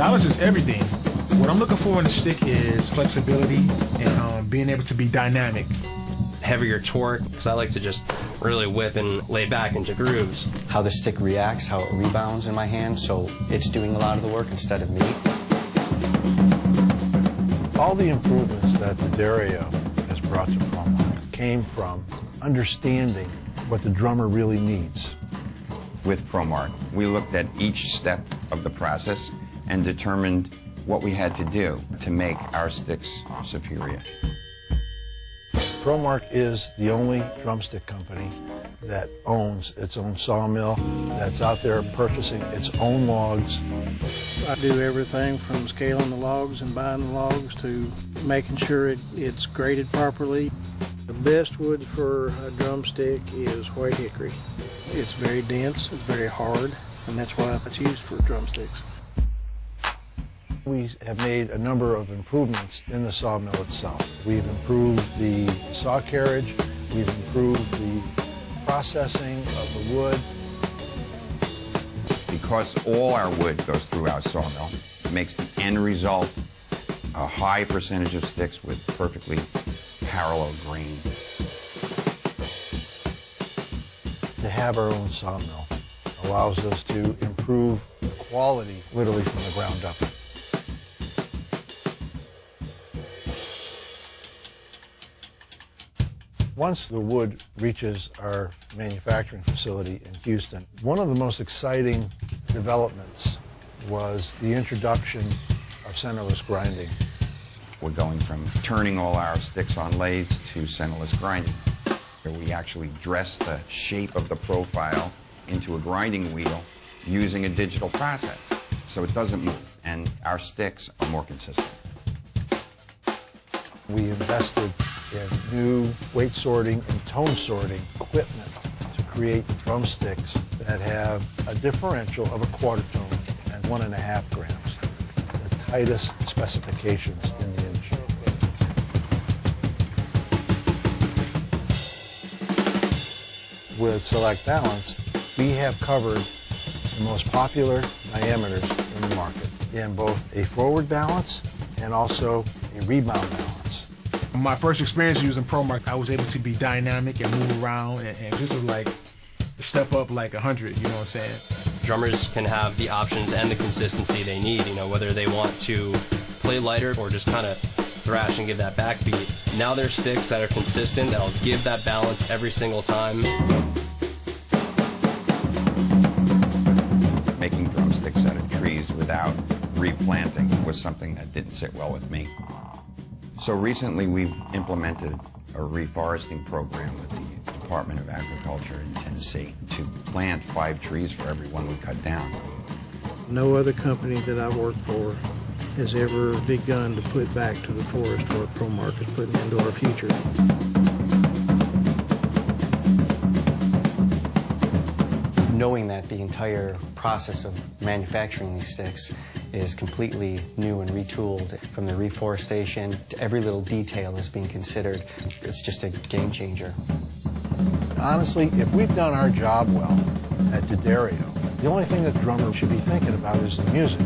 balance is everything. What I'm looking for in a stick is flexibility and being able to be dynamic. Heavier torque, because I like to just really whip and lay back into grooves. How the stick reacts, how it rebounds in my hand, so it's doing a lot of the work instead of me. All the improvements that D'Addario has brought to ProMark came from understanding what the drummer really needs. With ProMark, we looked at each step of the process and determined what we had to do to make our sticks superior. ProMark is the only drumstick company that owns its own sawmill, that's out there purchasing its own logs. I do everything from scaling the logs and buying the logs to making sure it's graded properly. The best wood for a drumstick is white hickory. It's very dense, it's very hard, and that's why it's used for drumsticks. We have made a number of improvements in the sawmill itself. We've improved the saw carriage, we've improved the processing of the wood. Because all our wood goes through our sawmill, it makes the end result a high percentage of sticks with perfectly parallel grain. To have our own sawmill allows us to improve the quality literally from the ground up. Once the wood reaches our manufacturing facility in Houston, one of the most exciting developments was the introduction of centerless grinding. We're going from turning all our sticks on lathes to centerless grinding, where we actually dress the shape of the profile into a grinding wheel using a digital process, so it doesn't move, and our sticks are more consistent. We invested in new weight sorting and tone sorting equipment to create drumsticks that have a differential of a quarter tone and 1.5 grams, the tightest specifications in the industry. With Select Balance, we have covered the most popular diameters in the market in both a forward balance and also a rebound balance. My first experience using ProMark, I was able to be dynamic and move around, and this is like a step up like 100, you know what I'm saying? Drummers can have the options and the consistency they need, you know, whether they want to play lighter or just kind of thrash and give that backbeat. Now there's sticks that are consistent, that'll give that balance every single time. Making drumsticks out of trees without replanting was something that didn't sit well with me. So recently we've implemented a reforesting program with the Department of Agriculture in Tennessee to plant 5 trees for every one we cut down. No other company that I work for has ever begun to put back to the forest what ProMark is putting into our future. Knowing that the entire process of manufacturing these sticks is completely new and retooled, from the reforestation to every little detail is being considered, it's just a game changer. Honestly, if we've done our job well at D'Addario, the only thing that the drummer should be thinking about is the music.